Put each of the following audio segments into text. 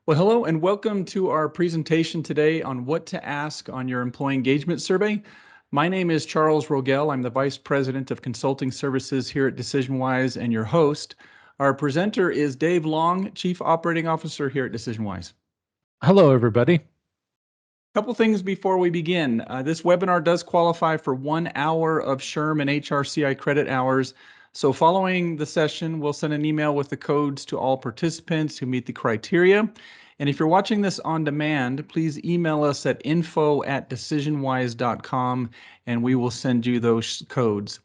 Well, hello and welcome to our presentation today on what to ask on your employee engagement survey. My name is Charles Rogel. I'm the Vice President of Consulting Services here at DecisionWise and your host. Our presenter is Dave Long, Chief Operating Officer here at DecisionWise. Hello, everybody. Couple things before we begin. This webinar does qualify for 1 hour of SHRM and HRCI credit hours. So following the session, we'll send an email with the codes to all participants who meet the criteria. And if you're watching this on demand, please email us at info@decisionwise.com and we will send you those codes.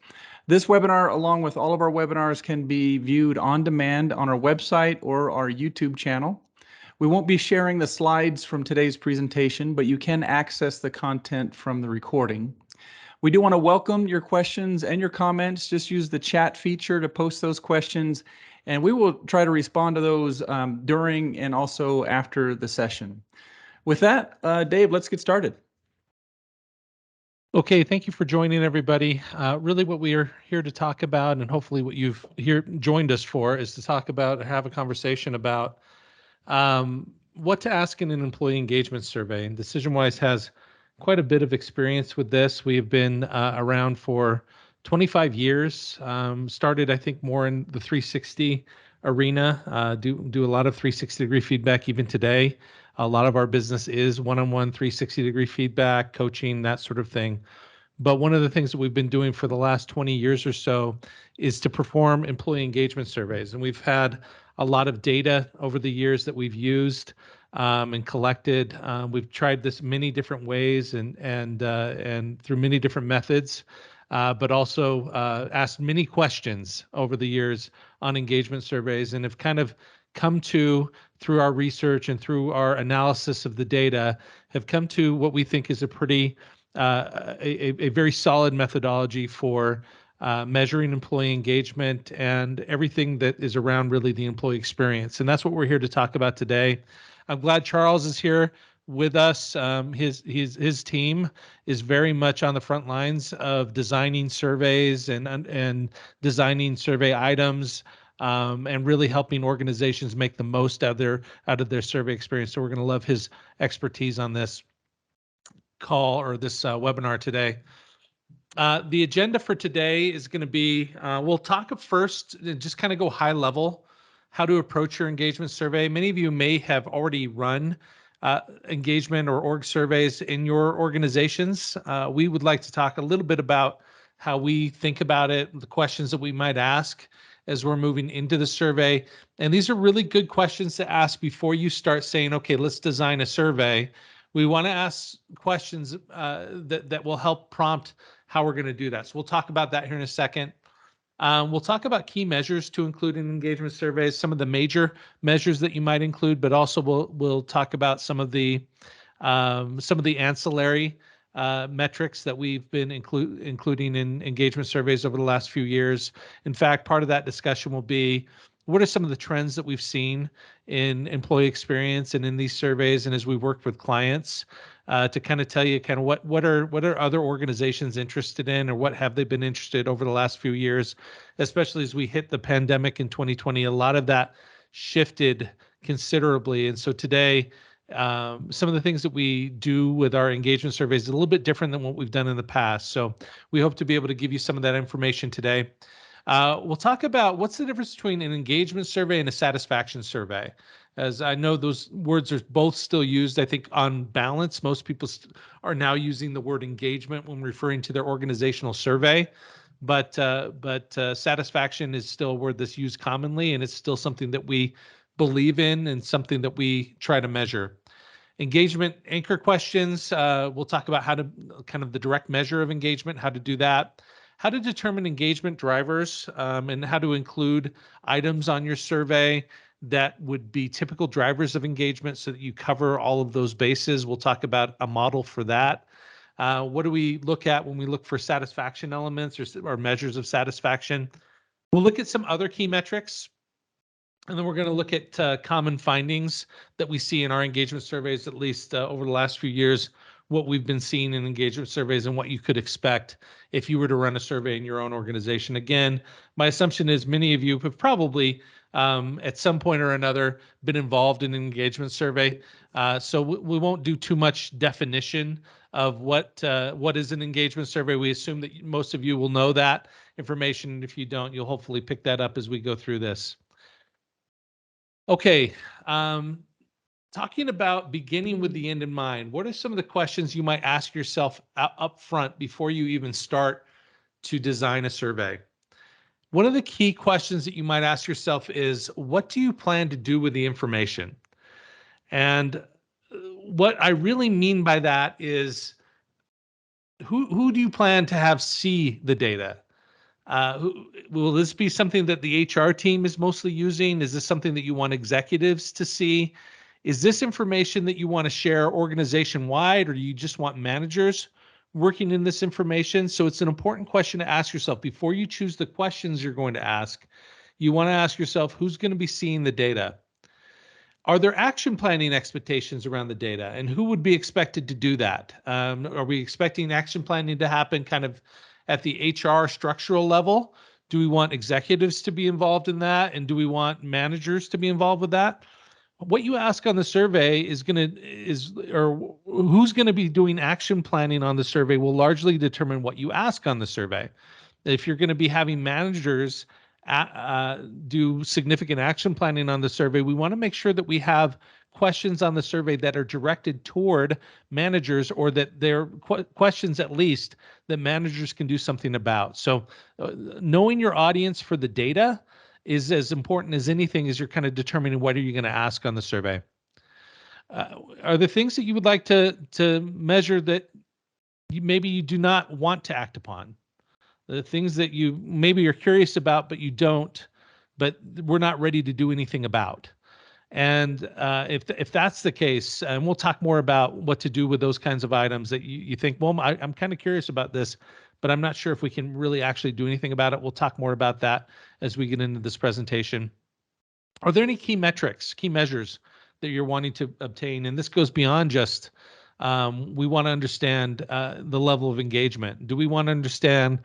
This webinar, along with all of our webinars, can be viewed on demand on our website or our YouTube channel. We won't be sharing the slides from today's presentation, but you can access the content from the recording. We do want to welcome your questions and your comments. Just use the chat feature to post those questions, and we will try to respond to those during and also after the session. With that, Dave, let's get started. Okay, thank you for joining, everybody. Really what we are here to talk about, and hopefully what you've joined us for, is to talk about, have a conversation about what to ask in an employee engagement survey. And DecisionWise has quite a bit of experience with this. We have been around for 25 years, started I think more in the 360 arena, do a lot of 360-degree feedback even today. A lot of our business is one-on-one 360-degree feedback, coaching, that sort of thing. But one of the things that we've been doing for the last 20 years or so is to perform employee engagement surveys. And we've had a lot of data over the years that we've used and collected. We've tried this many different ways and through many different methods, but also asked many questions over the years on engagement surveys, and have kind of come to, through our research and through our analysis of the data, have come to what we think is a pretty a very solid methodology for measuring employee engagement and everything that is around really the employee experience. And that's what we're here to talk about today. I'm glad Charles is here with us. His team is very much on the front lines of designing surveys and designing survey items, and really helping organizations make the most out of their survey experience. So we're going to love his expertise on this call or this webinar today. The agenda for today is going to be, we'll talk first, just kind of go high level, how to approach your engagement survey. Many of you may have already run engagement or org surveys in your organizations. We would like to talk a little bit about how we think about it, the questions that we might ask as we're moving into the survey. And these are really good questions to ask before you start saying, okay, let's design a survey. We want to ask questions that will help prompt how we're going to do that. So we'll talk about that here in a second. We'll talk about key measures to include in engagement surveys, some of the major measures that you might include, but also we'll talk about some of the ancillary metrics that we've been including in engagement surveys over the last few years. In fact, part of that discussion will be, what are some of the trends that we've seen in employee experience and in these surveys, and as we worked with clients to kind of tell you kind of what are other organizations interested in, or what have they been interested over the last few years, especially as we hit the pandemic in 2020. A lot of that shifted considerably, and so today some of the things that we do with our engagement surveys is a little bit different than what we've done in the past. So we hope to be able to give you some of that information today. We'll talk about what's the difference between an engagement survey and a satisfaction survey. As I know those words are both still used, I think on balance, most people are now using the word engagement when referring to their organizational survey, but satisfaction is still a word that's used commonly, and it's still something that we believe in and something that we try to measure. Engagement anchor questions, we'll talk about how to kind of the direct measure of engagement, how to do that, how to determine engagement drivers, and how to include items on your survey that would be typical drivers of engagement so that you cover all of those bases. We'll talk about a model for that. What do we look at when we look for satisfaction elements or measures of satisfaction? We'll look at some other key metrics, and then we're going to look at common findings that we see in our engagement surveys, at least over the last few years, what we've been seeing in engagement surveys and what you could expect if you were to run a survey in your own organization. Again, my assumption is many of you have probably at some point or another been involved in an engagement survey. So we won't do too much definition of what is an engagement survey. We assume that most of you will know that information. And if you don't, you'll hopefully pick that up as we go through this. Okay. Talking about beginning with the end in mind, what are some of the questions you might ask yourself up front before you even start to design a survey? One of the key questions that you might ask yourself is, what do you plan to do with the information? And what I really mean by that is, who do you plan to have see the data? Will this be something that the HR team is mostly using? Is this something that you want executives to see? Is this information that you want to share organization-wide, or you just want managers working in this information? So it's an important question to ask yourself before you choose the questions you're going to ask. You want to ask yourself, who's going to be seeing the data? Are there action planning expectations around the data, and who would be expected to do that? Are we expecting action planning to happen kind of at the HR structural level? Do we want executives to be involved in that? And do we want managers to be involved with that? What you ask on the survey is who's going to be doing action planning on the survey will largely determine what you ask on the survey. If you're going to be having managers do significant action planning on the survey, we want to make sure that we have questions on the survey that are directed toward managers, or that they're questions at least that managers can do something about. So knowing your audience for the data is as important as anything as you're kind of determining what are you going to ask on the survey. Are there things that you would like to measure that maybe you do not want to act upon? The things that you maybe are curious about, but you don't, but we're not ready to do anything about. And if that's the case, and we'll talk more about what to do with those kinds of items that you think, well, I'm kind of curious about this, but I'm not sure if we can really actually do anything about it. We'll talk more about that as we get into this presentation. Are there any key metrics, key measures that you're wanting to obtain? And this goes beyond just we want to understand the level of engagement. Do we want to understand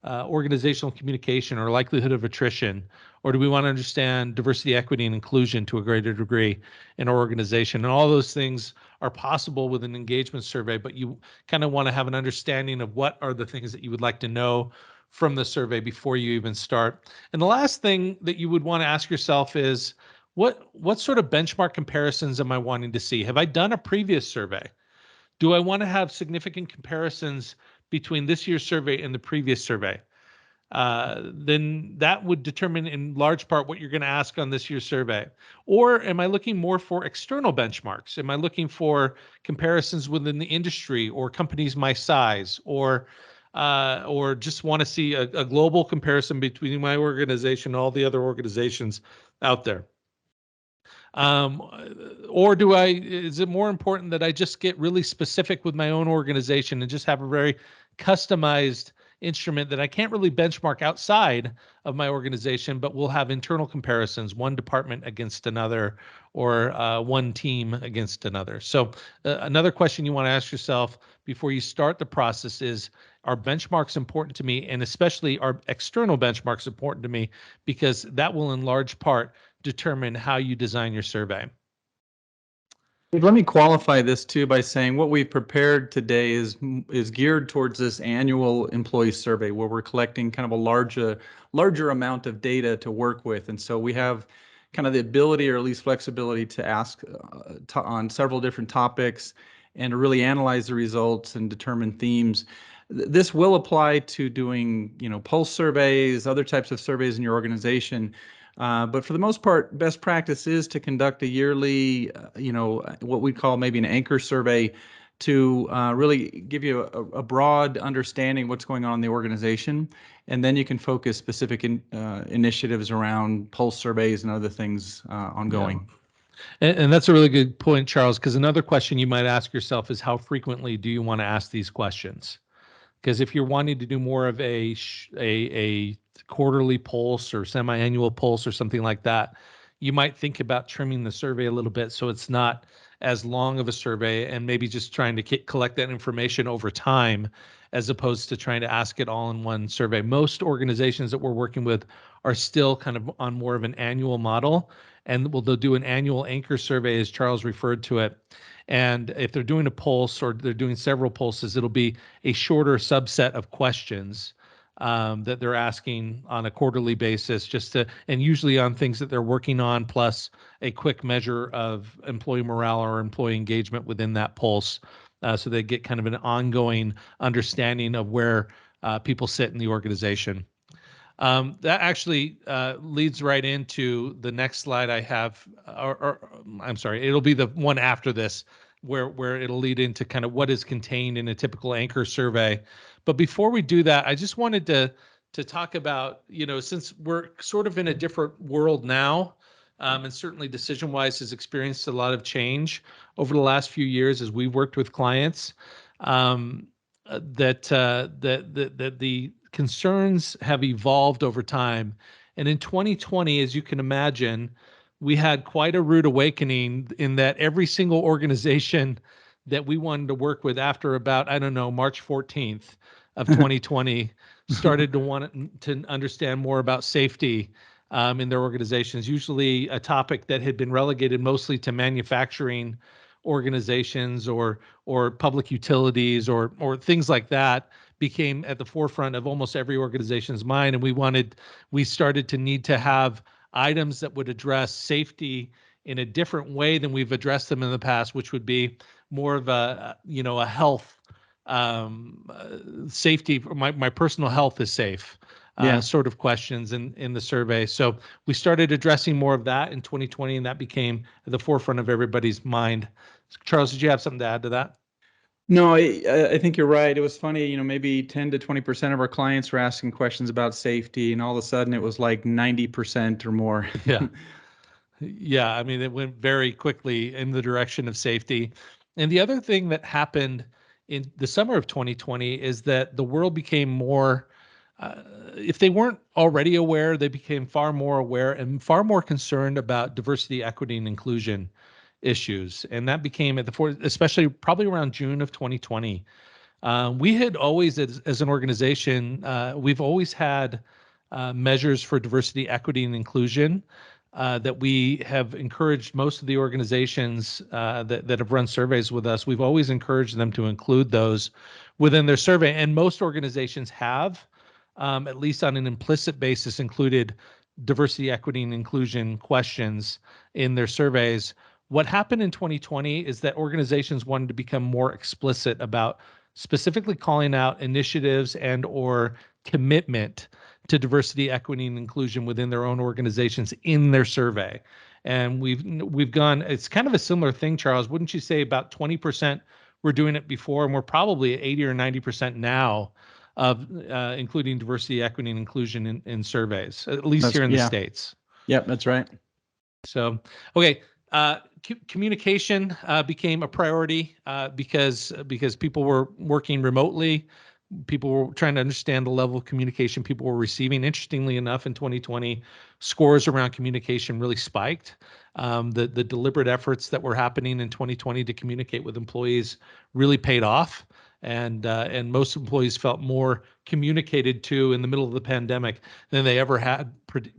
organizational communication or likelihood of attrition? Or do we want to understand diversity, equity, and inclusion to a greater degree in our organization? And all those things are possible with an engagement survey, but you kind of want to have an understanding of what are the things that you would like to know from the survey before you even start. And the last thing that you would want to ask yourself is, what sort of benchmark comparisons am I wanting to see? Have I done a previous survey? Do I want to have significant comparisons between this year's survey and the previous survey? Then that would determine in large part what you're going to ask on this year's survey. Or am I looking more for external benchmarks? Am I looking for comparisons within the industry or companies my size, or just want to see a global comparison between my organization and all the other organizations out there? Or is it more important that I just get really specific with my own organization and just have a very customized instrument that I can't really benchmark outside of my organization, but we'll have internal comparisons, one department against another, or one team against another? So another question you want to ask yourself before you start the process is, are benchmarks important to me? And especially, are external benchmarks important to me? Because that will in large part determine how you design your survey. Let me qualify this too by saying what we've prepared today is geared towards this annual employee survey, where we're collecting kind of a larger amount of data to work with. And so we have kind of the ability, or at least flexibility, to ask on several different topics and to really analyze the results and determine themes. This will apply to doing, pulse surveys, other types of surveys in your organization. But for the most part, best practice is to conduct a yearly, what we call maybe an anchor survey, to really give you a broad understanding of what's going on in the organization. And then you can focus specific initiatives around pulse surveys and other things ongoing. Yeah. And that's a really good point, Charles, because another question you might ask yourself is, how frequently do you want to ask these questions? Because if you're wanting to do more of a quarterly pulse or semi-annual pulse or something like that, you might think about trimming the survey a little bit so it's not as long of a survey, and maybe just trying to collect that information over time as opposed to trying to ask it all in one survey. Most organizations that we're working with are still kind of on more of an annual model, and they'll do an annual anchor survey, as Charles referred to it. And if they're doing a pulse or they're doing several pulses, it'll be a shorter subset of questions that they're asking on a quarterly basis, and usually on things that they're working on, plus a quick measure of employee morale or employee engagement within that pulse. So they get kind of an ongoing understanding of where people sit in the organization. That actually leads right into the next slide I have, or I'm sorry, it'll be the one after this, where it'll lead into kind of what is contained in a typical anchor survey. But before we do that, I just wanted to talk about, since we're sort of in a different world now, and certainly DecisionWise has experienced a lot of change over the last few years as we've worked with clients, that the concerns have evolved over time. And in 2020, as you can imagine, we had quite a rude awakening in that every single organization that we wanted to work with after about, I don't know, March 14th of 2020 started to want to understand more about safety in their organizations, usually a topic that had been relegated mostly to manufacturing organizations or public utilities or things like that, became at the forefront of almost every organization's mind. And we started to need to have items that would address safety in a different way than we've addressed them in the past, which would be more of a health safety. My personal health is safe. Sort of questions in the survey. So we started addressing more of that in 2020, and that became at the forefront of everybody's mind. Charles, did you have something to add to that? No, I think you're right. It was funny, maybe 10 to 20% of our clients were asking questions about safety, and all of a sudden it was like 90% or more. Yeah. Yeah, I mean, it went very quickly in the direction of safety. And the other thing that happened in the summer of 2020 is that the world became more, if they weren't already aware, they became far more aware and far more concerned about diversity, equity, and inclusion issues. And that became especially probably around June of 2020. We had always, as an organization, we've always had measures for diversity, equity, and inclusion that we have encouraged most of the organizations that have run surveys with us. We've always encouraged them to include those within their survey, and most organizations have, at least on an implicit basis, included diversity, equity, and inclusion questions in their surveys. What happened in 2020 is that organizations wanted to become more explicit about specifically calling out initiatives and/or commitment to diversity, equity, and inclusion within their own organizations in their survey. And we've gone, it's kind of a similar thing, Charles, wouldn't you say about 20% were doing it before, and we're probably at 80 or 90% now of including diversity, equity, and inclusion in surveys, at least here in the States. Yep, that's right. So, okay, communication became a priority because people were working remotely. People were trying to understand the level of communication people were receiving. Interestingly enough, in 2020, scores around communication really spiked. The deliberate efforts that were happening in 2020 to communicate with employees really paid off. And most employees felt more communicated to in the middle of the pandemic than they ever had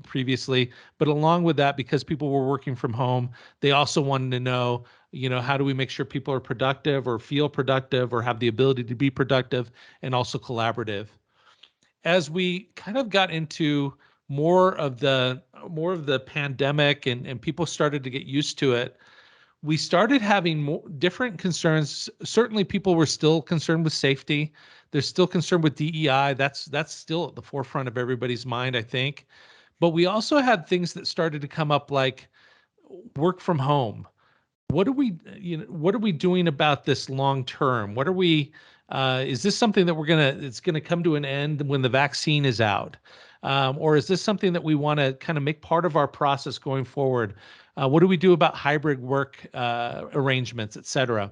previously. But along with that, because people were working from home, they also wanted to know, how do we make sure people are productive or feel productive or have the ability to be productive and also collaborative. As we kind of got into more of the pandemic and people started to get used to it, we started having more different concerns. Certainly people were still concerned with safety. They're still concerned with DEI. That's still at the forefront of everybody's mind, I think. But we also had things that started to come up like work from home. What are we doing about this long term? Is this something that it's gonna come to an end when the vaccine is out? Or is this something that we want to kind of make part of our process going forward? What do we do about hybrid work arrangements, et cetera?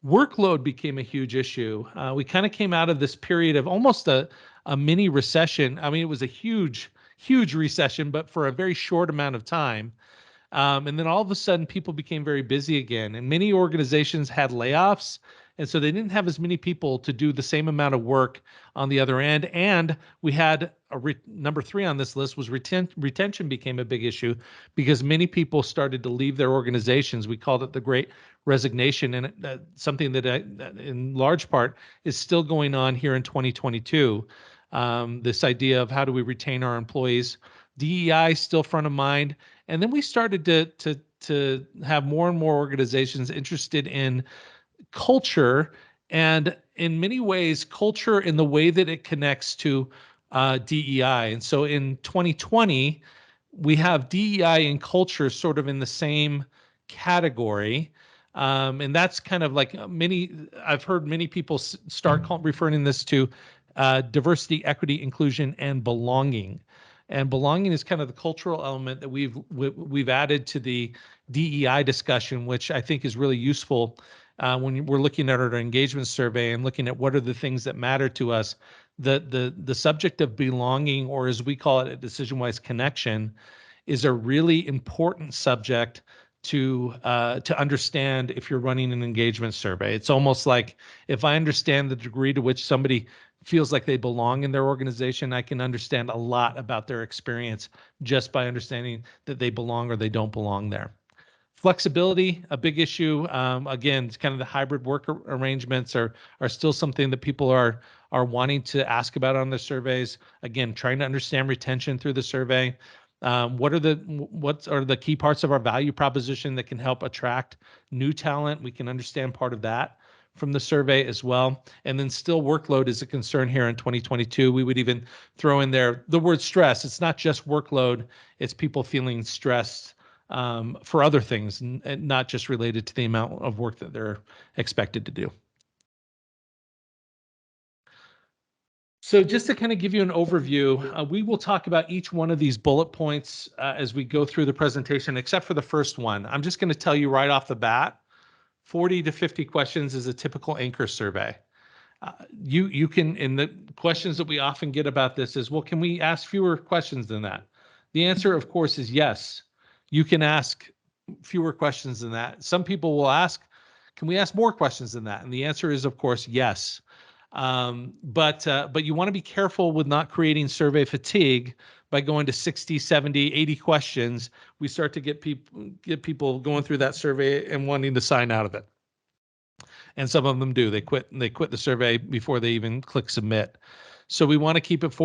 Workload became a huge issue. We kind of came out of this period of almost a mini recession. I mean, it was a huge recession, but for a very short amount of time. And then all of a sudden, people became very busy again, and many organizations had layoffs. And so they didn't have as many people to do the same amount of work on the other end. And we had number 3 on this list was retention became a big issue because many people started to leave their organizations. We called it the Great Resignation, and something that in large part is still going on here in 2022. This idea of how do we retain our employees? DEI still front of mind. And then we started to have more and more organizations interested in culture, and in many ways, culture in the way that it connects to DEI. And so in 2020, we have DEI and culture sort of in the same category. And that's kind of like I've heard many people start referring this to diversity, equity, inclusion, and belonging. And belonging is kind of the cultural element that we've added to the DEI discussion, which I think is really useful when we're looking at our engagement survey and looking at what are the things that matter to us. The subject of belonging, or as we call it at DecisionWise, connection, is a really important subject to understand if you're running an engagement survey. It's almost like if I understand the degree to which somebody feels like they belong in their organization, I can understand a lot about their experience just by understanding that they belong or they don't belong there. Flexibility, a big issue. Again, it's kind of the hybrid work arrangements are still something that people are wanting to ask about on their surveys. Again, trying to understand retention through the survey. What are the key parts of our value proposition that can help attract new talent? We can understand part of that from the survey as well. And then still workload is a concern here in 2022. We would even throw in there the word stress. It's not just workload, it's people feeling stressed for other things, and not just related to the amount of work that they're expected to do. So just to kind of give you an overview, we will talk about each one of these bullet points as we go through the presentation, except for the first one. I'm just going to tell you right off the bat, 40 to 50 questions is a typical anchor survey. You can, in the questions that we often get about this is, well, can we ask fewer questions than that? The answer, of course, is yes. You can ask fewer questions than that. Some people will ask, can we ask more questions than that? And the answer is, of course, yes. But you want to be careful with not creating survey fatigue by going to 60, 70, 80 questions. We start to get people going through that survey and wanting to sign out of it. And some of them do. They quit the survey before they even click submit. So we want to keep it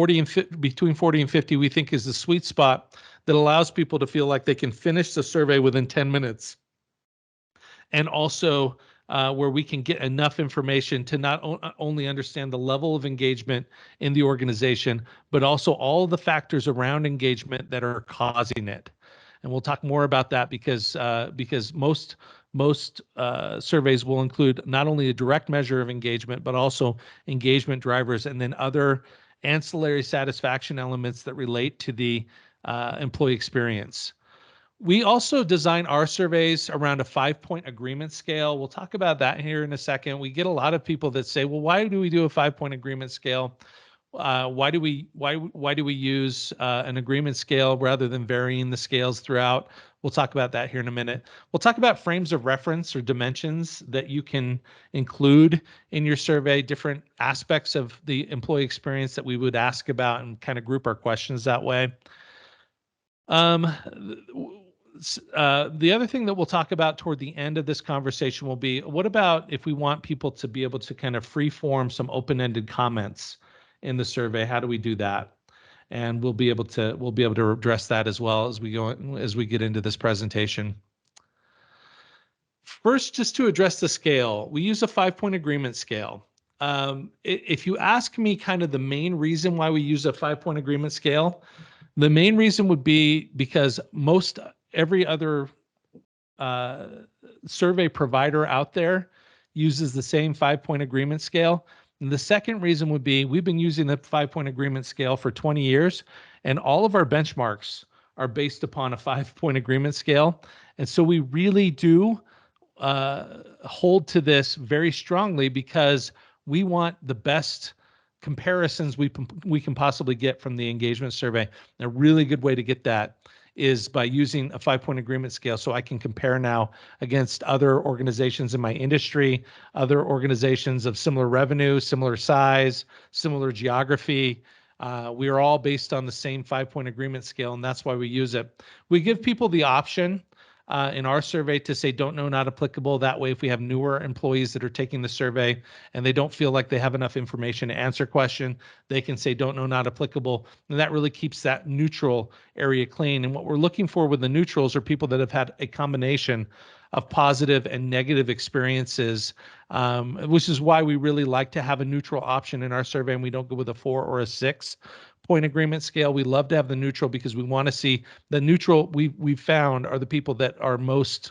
between 40 and 50, we think, is the sweet spot that allows people to feel like they can finish the survey within 10 minutes. And also where we can get enough information to not only understand the level of engagement in the organization, but also all of the factors around engagement that are causing it. And we'll talk more about that because most surveys will include not only a direct measure of engagement, but also engagement drivers and then other ancillary satisfaction elements that relate to the employee experience. We also design our surveys around a 5-point agreement scale. We'll talk about that here in a second. We get a lot of people that say, well, why do we do a 5-point agreement scale? Why do we use an agreement scale rather than varying the scales throughout? We'll talk about that here in a minute. We'll talk about frames of reference or dimensions that you can include in your survey, different aspects of the employee experience that we would ask about and kind of group our questions that way. The other thing that we'll talk about toward the end of this conversation will be, what about if we want people to be able to kind of free form some open-ended comments in the survey? How do we do that? And we'll be able to address that as well as we get into this presentation. First, just to address the scale, we use a 5-point agreement scale. If you ask me kind of the main reason why we use a 5-point agreement scale, the main reason would be because every other survey provider out there uses the same 5-point agreement scale. And the second reason would be we've been using the 5-point agreement scale for 20 years, and all of our benchmarks are based upon a 5-point agreement scale. And so we really do hold to this very strongly because we want the best comparisons we can possibly get from the engagement survey. And a really good way to get that is by using a 5-point agreement scale. So I can compare now against other organizations in my industry, other organizations of similar revenue, similar size, similar geography. We are all based on the same 5-point agreement scale, and that's why we use it. We give people the option in our survey to say don't know, not applicable. That way, if we have newer employees that are taking the survey and they don't feel like they have enough information to answer a question, they can say don't know, not applicable. And that really keeps that neutral area clean. And what we're looking for with the neutrals are people that have had a combination of positive and negative experiences, which is why we really like to have a neutral option in our survey, and we don't go with a 4 or a 6-point agreement scale. We love to have the neutral because we want to see the neutral we've found are the people that are most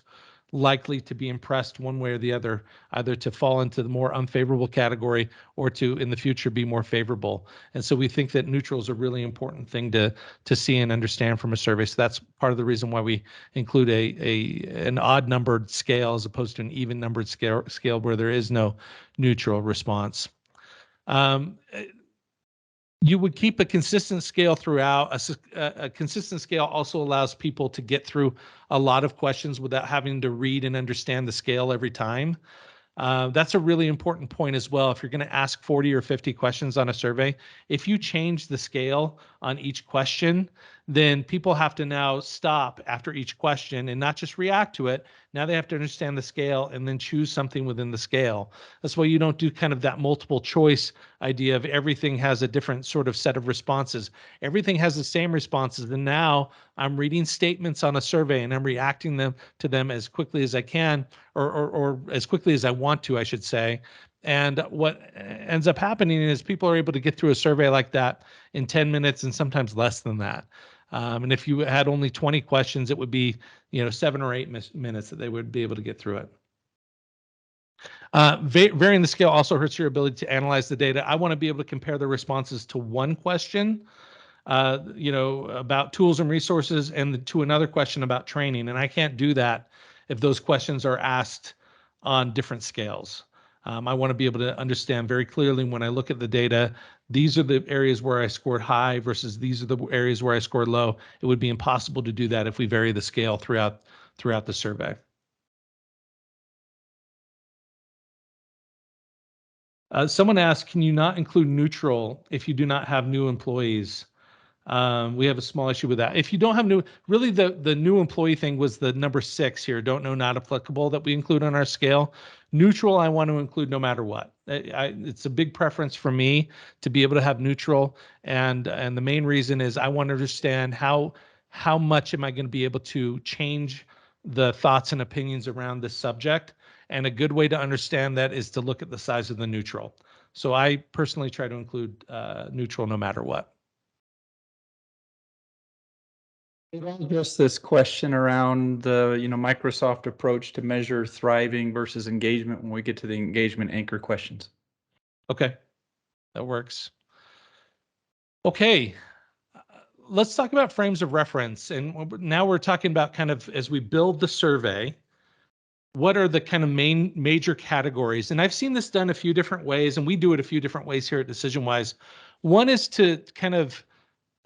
likely to be impressed one way or the other, either to fall into the more unfavorable category or to in the future be more favorable. And so we think that neutral is a really important thing to see and understand from a survey. So that's part of the reason why we include an odd numbered scale as opposed to an even numbered scale where there is no neutral response. You would keep a consistent scale throughout. A consistent scale also allows people to get through a lot of questions without having to read and understand the scale every time. That's a really important point as well. If you're going to ask 40 or 50 questions on a survey, if you change the scale on each question, then people have to now stop after each question and not just react to it. Now they have to understand the scale and then choose something within the scale. That's why you don't do kind of that multiple choice idea of everything has a different sort of set of responses. Everything has the same responses. And now I'm reading statements on a survey and I'm reacting to them as quickly as I can, or as quickly as I want to, I should say. And what ends up happening is people are able to get through a survey like that in 10 minutes and sometimes less than that. And if you had only 20 questions, it would be 7 or 8 minutes that they would be able to get through it. Varying the scale also hurts your ability to analyze the data. I want to be able to compare the responses to one question, about tools and resources, and to another question about training. And I can't do that if those questions are asked on different scales. I want to be able to understand very clearly when I look at the data, these are the areas where I scored high versus these are the areas where I scored low. It would be impossible to do that if we vary the scale throughout the survey. Someone asked, can you not include neutral if you do not have new employees? We have a small issue with that. If you don't have really the new employee thing was the number 6 here, don't know, not applicable, that we include on our scale. Neutral, I want to include no matter what. It's a big preference for me to be able to have neutral. And the main reason is I want to understand how much am I going to be able to change the thoughts and opinions around this subject. And a good way to understand that is to look at the size of the neutral. So I personally try to include neutral no matter what. Just this question around the Microsoft approach to measure thriving versus engagement when we get to the engagement anchor questions. Okay, that works. Okay, let's talk about frames of reference. And now we're talking about kind of as we build the survey, what are the kind of major categories? And I've seen this done a few different ways, and we do it a few different ways here at DecisionWise. One is to kind of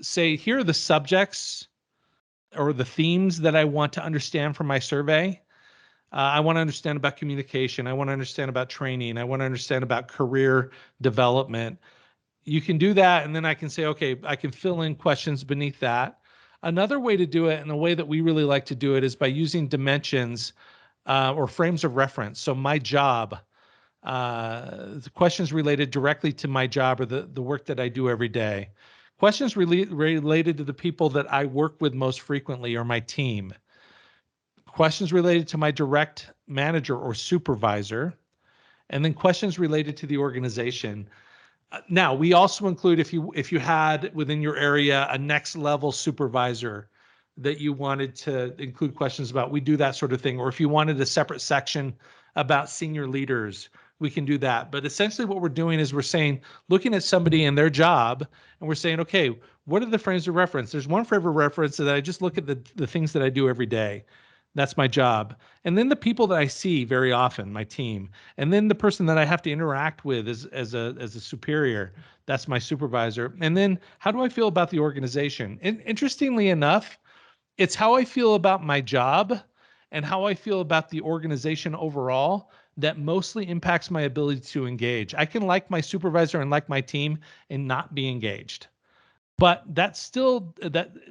say, here are the subjects or the themes that I want to understand from my survey. I want to understand about communication. I want to understand about training. I want to understand about career development. You can do that, and then I can say, okay, I can fill in questions beneath that. Another way to do it, and the way that we really like to do it, is by using dimensions or frames of reference. So my job, the questions related directly to my job or the work that I do every day. Questions related to the people that I work with most frequently or my team. Questions related to my direct manager or supervisor. And then questions related to the organization. Now, we also include if you had within your area a next level supervisor that you wanted to include questions about, we do that sort of thing. Or if you wanted a separate section about senior leaders, we can do that. But essentially what we're doing is we're saying, looking at somebody and their job, and we're saying, okay, what are the frames of reference? There's one frame of reference that I just look at the things that I do every day. That's my job. And then the people that I see very often, my team. And then the person that I have to interact with as a superior, that's my supervisor. And then how do I feel about the organization? And interestingly enough, It's how I feel about my job and how I feel about the organization overall that mostly impacts my ability to engage. I can like my supervisor and like my team and not be engaged. But that's still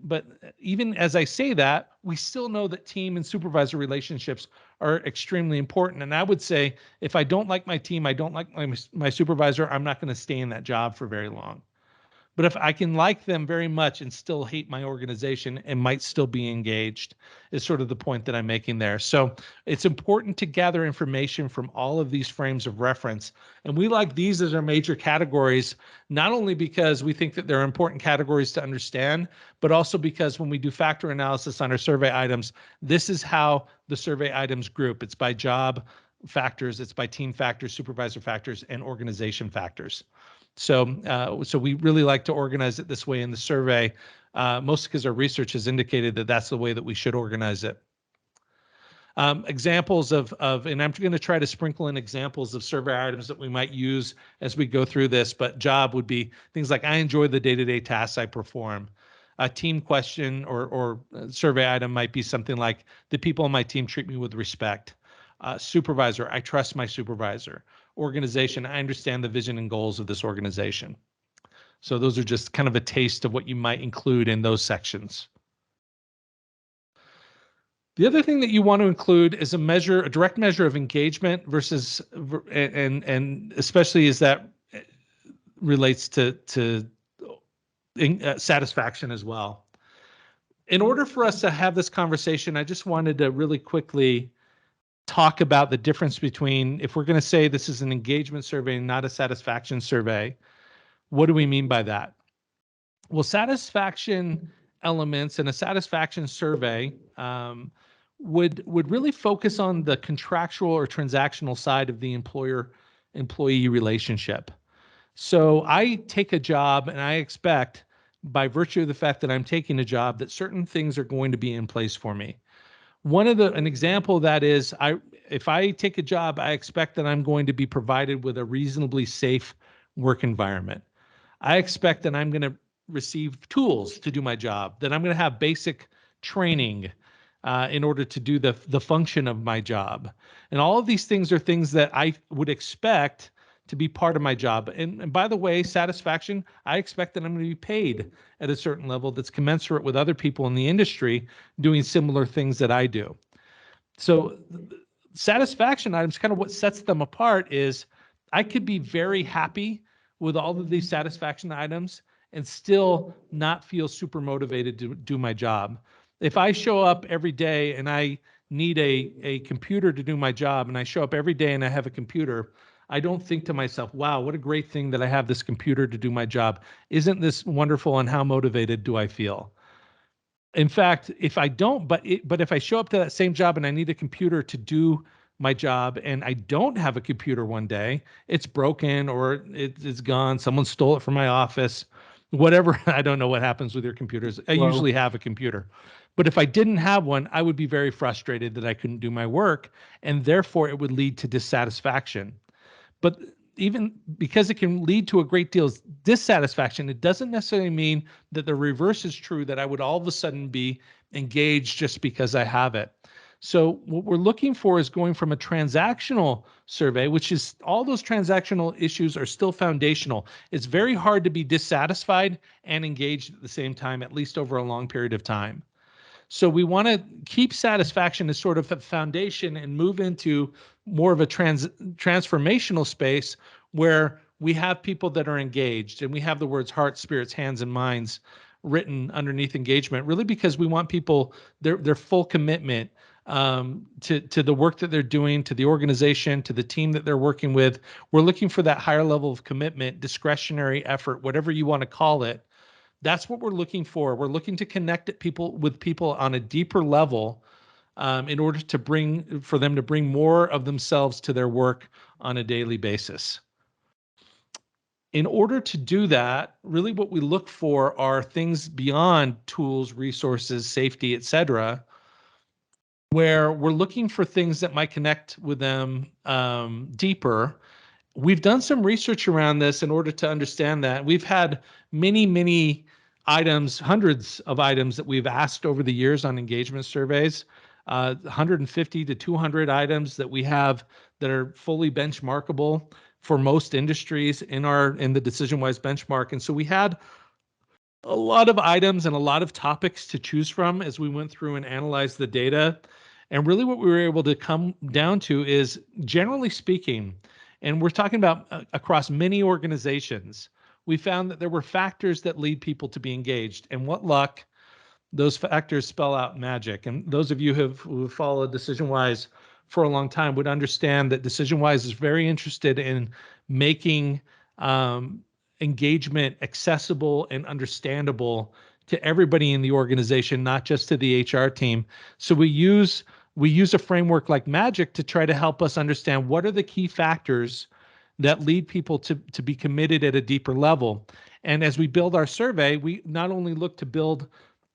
but even as I say that, we still know that team and supervisor relationships are extremely important. And I would say if I don't like my team, I don't like my supervisor, I'm not going to stay in that job for very long. But if I can like them very much and still hate my organization and might still be engaged, is sort of the point that I'm making there. So it's important to gather information from all of these frames of reference. And we like these as our major categories, not only because we think that they're important categories to understand, but also because when we do factor analysis on our survey items, this is how the survey items group. It's by job factors, it's by team factors, supervisor factors, and organization factors. So we really like to organize it this way in the survey, mostly because our research has indicated that that's the way that we should organize it. Examples and I'm going to try to sprinkle in examples of survey items that we might use as we go through this, but job would be things like I enjoy the day-to-day tasks I perform. A team question or survey item might be something like the people on my team treat me with respect. Supervisor, I trust my supervisor. Organization, I understand the vision and goals of this organization. So those are just kind of a taste of what you might include in those sections. The other thing that you want to include is a direct measure of engagement versus, and especially as that relates to satisfaction as well. In order for us to have this conversation, I just wanted to really quickly talk about the difference between, if we're going to say this is an engagement survey and not a satisfaction survey, what do we mean by that? Well, satisfaction elements in a satisfaction survey would really focus on the contractual or transactional side of the employer-employee relationship. So I take a job and I expect, by virtue of the fact that I'm taking a job, that certain things are going to be in place for me. An example of that is if I take a job, I expect that I'm going to be provided with a reasonably safe work environment. I expect that I'm going to receive tools to do my job, that I'm going to have basic training in order to do the function of my job. And all of these things are things that I would expect to be part of my job. And by the way, satisfaction, I expect that I'm going to be paid at a certain level that's commensurate with other people in the industry doing similar things that I do. So satisfaction items, kind of what sets them apart is I could be very happy with all of these satisfaction items and still not feel super motivated to do my job. If I show up every day and I need a computer to do my job, and I show up every day and I have a computer, I don't think to myself, wow, what a great thing that I have this computer to do my job. Isn't this wonderful, and how motivated do I feel? In fact, if I don't, but if I show up to that same job and I need a computer to do my job and I don't have a computer one day, it's broken or it's gone, someone stole it from my office, whatever. I don't know what happens with your computers. I usually have a computer. But if I didn't have one, I would be very frustrated that I couldn't do my work, and therefore it would lead to dissatisfaction. But even because it can lead to a great deal of dissatisfaction, it doesn't necessarily mean that the reverse is true, that I would all of a sudden be engaged just because I have it. So what we're looking for is going from a transactional survey, which is all those transactional issues are still foundational. It's very hard to be dissatisfied and engaged at the same time, at least over a long period of time. So we want to keep satisfaction as sort of a foundation and move into more of a transformational space where we have people that are engaged, and we have the words heart, spirits, hands, and minds written underneath engagement, really because we want people, their full commitment to the work that they're doing, to the organization, to the team that they're working with. We're looking for that higher level of commitment, discretionary effort, whatever you want to call it. That's what we're looking for. We're looking to connect with people on a deeper level in order for them to bring more of themselves to their work on a daily basis. In order to do that, really what we look for are things beyond tools, resources, safety, etc., where we're looking for things that might connect with them deeper. We've done some research around this in order to understand that. We've had many items, hundreds of items that we've asked over the years on engagement surveys, 150 to 200 items that we have that are fully benchmarkable for most industries in the DecisionWise benchmark. And so we had a lot of items and a lot of topics to choose from as we went through and analyzed the data. And really what we were able to come down to is, generally speaking, and we're talking about across many organizations, we found that there were factors that lead people to be engaged. And what luck, those factors spell out magic. And those of you who have followed DecisionWise for a long time would understand that DecisionWise is very interested in making engagement accessible and understandable to everybody in the organization, not just to the HR team. So we use a framework like Magic to try to help us understand what are the key factors that lead people to be committed at a deeper level. And as we build our survey, we not only look to build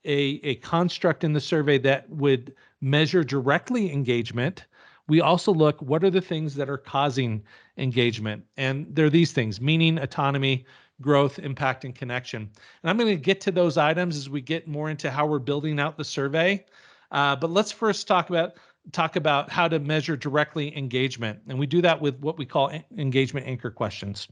a construct in the survey that would measure directly engagement, we also look what are the things that are causing engagement. And they're these things: meaning, autonomy, growth, impact, and connection. And I'm going to get to those items as we get more into how we're building out the survey. But let's first talk about how to measure directly engagement. And we do that with what we call engagement anchor questions.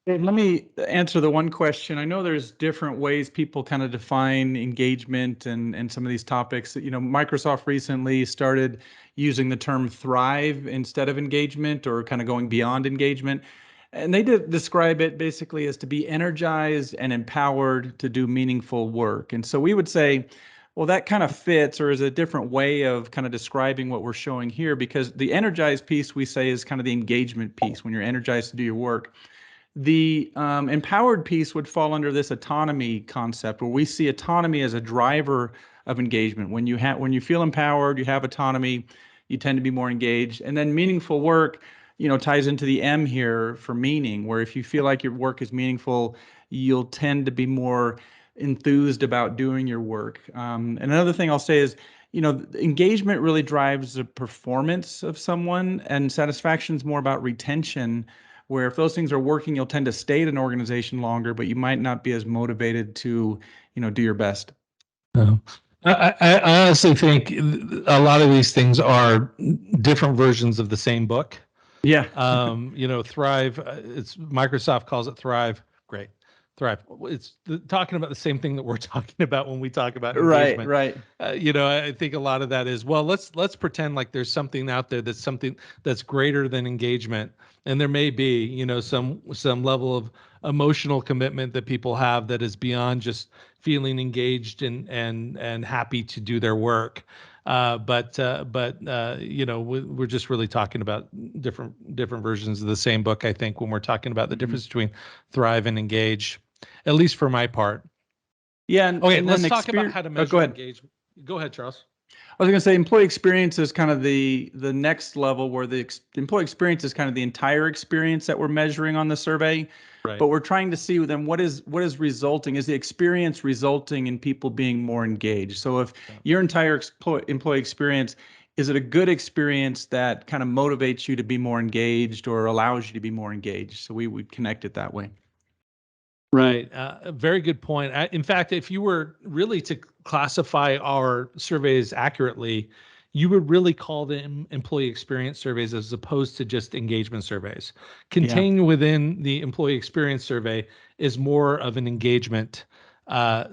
Let me answer the one question. I know there's different ways people kind of define engagement and some of these topics. Microsoft recently started using the term thrive instead of engagement, or kind of going beyond engagement. And they describe it basically as to be energized and empowered to do meaningful work. And so we would say, well, that kind of fits, or is a different way of kind of describing what we're showing here, because the energized piece we say is kind of the engagement piece, when you're energized to do your work. The empowered piece would fall under this autonomy concept, where we see autonomy as a driver of engagement. When you feel empowered, you have autonomy, you tend to be more engaged. And then meaningful work, ties into the M here for meaning, where if you feel like your work is meaningful, you'll tend to be more enthused about doing your work. And another thing I'll say is, engagement really drives the performance of someone, and satisfaction is more about retention, where if those things are working, you'll tend to stay at an organization longer, but you might not be as motivated to, do your best. I honestly think a lot of these things are different versions of the same book. Yeah. Thrive, it's Microsoft calls it Thrive. Great. Thrive. It's talking about the same thing that we're talking about when we talk about engagement. Right. I think a lot of that is, well, let's pretend like there's something out there that's greater than engagement. And there may be, some level of emotional commitment that people have that is beyond just feeling engaged and happy to do their work. But we're just really talking about different versions of the same book, I think, when we're talking about the difference between thrive and engage, at least for my part. Yeah. Okay, let's talk about how to measure engagement. Go ahead, Charles. I was going to say employee experience is kind of the next level, where the employee experience is kind of the entire experience that we're measuring on the survey. Right. But we're trying to see then what is resulting. Is the experience resulting in people being more engaged? So if your entire employee experience, is it a good experience that kind of motivates you to be more engaged or allows you to be more engaged? So we would connect it that way. Right. Very good point. In fact, if you were really to classify our surveys accurately, you would really call them employee experience surveys as opposed to just engagement surveys. Contained within the employee experience survey is more of an engagement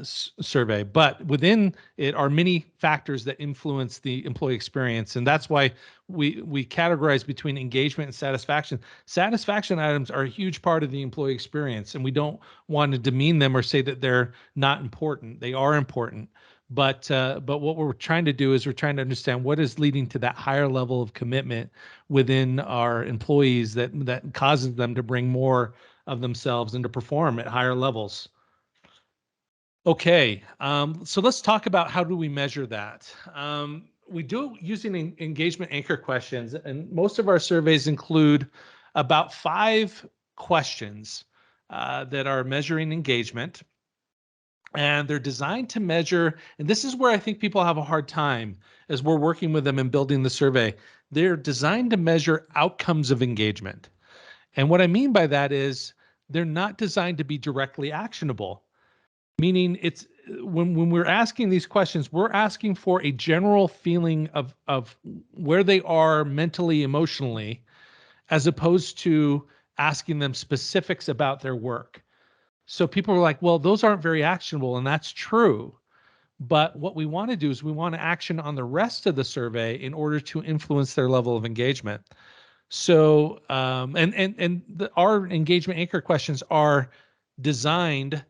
survey, but within it are many factors that influence the employee experience, and that's why we categorize between engagement and satisfaction. Satisfaction items are a huge part of the employee experience, and we don't want to demean them or say that they're not important. They are important, but what we're trying to do is we're trying to understand what is leading to that higher level of commitment within our employees that causes them to bring more of themselves and to perform at higher levels. Okay, so let's talk about how do we measure that. We do it using engagement anchor questions, and most of our surveys include about 5 questions that are measuring engagement, and they're designed to measure, and this is where I think people have a hard time as we're working with them and building the survey. They're designed to measure outcomes of engagement. And what I mean by that is they're not designed to be directly actionable. Meaning it's when we're asking these questions, we're asking for a general feeling of where they are mentally, emotionally, as opposed to asking them specifics about their work. So people are like, well, those aren't very actionable, and that's true. But what we want to do is we want to action on the rest of the survey in order to influence their level of engagement. So, our engagement anchor questions are designed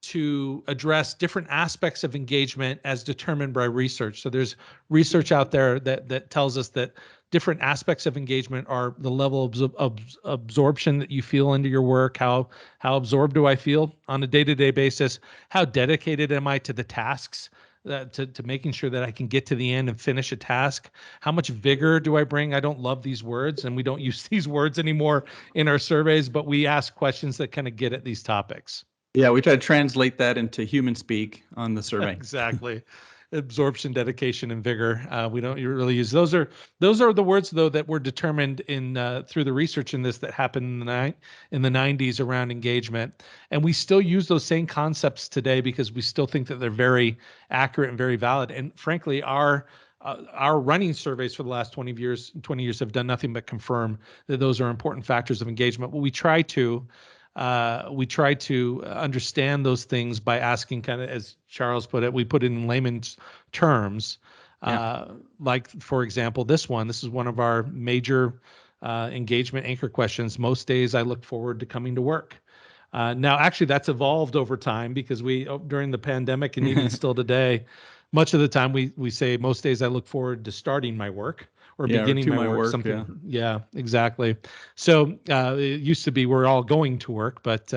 to address different aspects of engagement as determined by research. So there's research out there that tells us that different aspects of engagement are the level of absorption that you feel into your work, how absorbed do I feel on a day-to-day basis, how dedicated am I to the tasks, to making sure that I can get to the end and finish a task, how much vigor do I bring. I don't love these words, and we don't use these words anymore in our surveys, but we ask questions that kind of get at these topics. Yeah, we try to translate that into human speak on the survey. Exactly. Absorption, dedication, and vigor. We don't really use those. Are the words though that were determined in through the research in this that happened in the 90s around engagement, and we still use those same concepts today because we still think that they're very accurate and very valid. And frankly, our running surveys for the last 20 years have done nothing but confirm that those are important factors of engagement. But we try to understand those things by asking, kind of as Charles put it, we put it in layman's terms. Like, for example, this is one of our major engagement anchor questions. Most days I look forward to coming to work. Now, actually, that's evolved over time because during the pandemic and even still today, much of the time we say most days I look forward to starting my work or beginning to my work. Something, yeah, exactly. So it used to be we're all going to work, but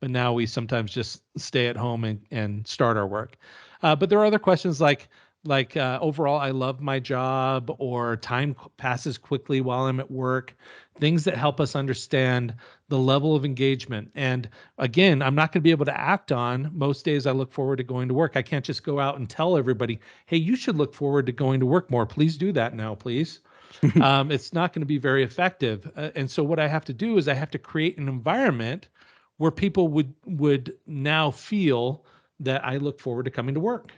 now we sometimes just stay at home and start our work. But there are other questions like overall, I love my job, or time passes quickly while I'm at work. Things that help us understand the level of engagement. And again, I'm not going to be able to act on most days I look forward to going to work. I can't just go out and tell everybody, hey, you should look forward to going to work more. Please do that now, please. It's not going to be very effective. And so what I have to do is I have to create an environment where people would now feel that I look forward to coming to work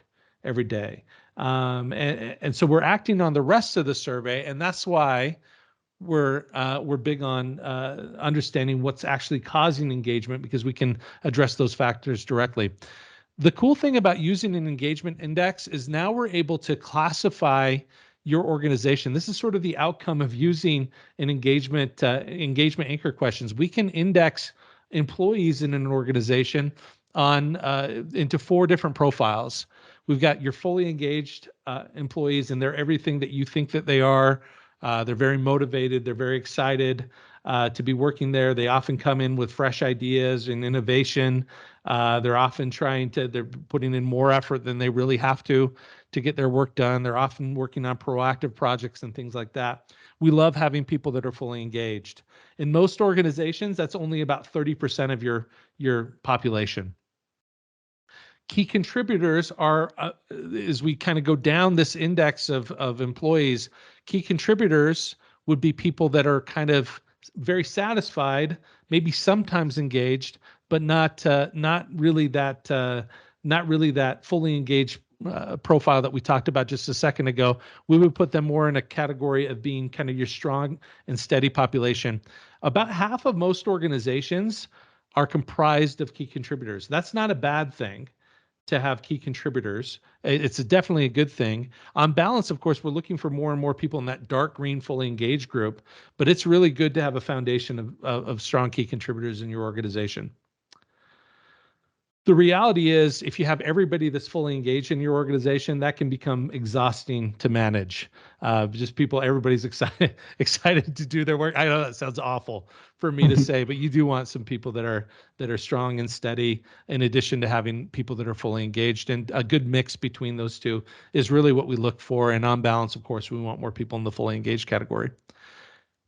every day. And so we're acting on the rest of the survey, and that's why we're big on understanding what's actually causing engagement, because we can address those factors directly. The cool thing about using an engagement index is now we're able to classify your organization. This is sort of the outcome of using an engagement anchor questions. We can index employees in an organization on into 4 different profiles. We've got your fully engaged employees, and they're everything that you think that they are. They're very motivated. They're very excited to be working there. They often come in with fresh ideas and innovation. They're often they're putting in more effort than they really have to get their work done. They're often working on proactive projects and things like that. We love having people that are fully engaged. In most organizations, that's only about 30% of your population. Key contributors are, as we kind of go down this index of employees, key contributors would be people that are kind of very satisfied, maybe sometimes engaged, but not really that fully engaged profile that we talked about just a second ago. We would put them more in a category of being kind of your strong and steady population. About half of most organizations are comprised of key contributors. That's not a bad thing to have key contributors. It's definitely a good thing. On balance, of course, we're looking for more and more people in that dark green fully engaged group, but it's really good to have a foundation of strong key contributors in your organization. The reality is, if you have everybody that's fully engaged in your organization, that can become exhausting to manage. Just everybody's excited to do their work. I know that sounds awful for me to say, but you do want some people that are strong and steady, in addition to having people that are fully engaged. And a good mix between those two is really what we look for. And on balance, of course, we want more people in the fully engaged category.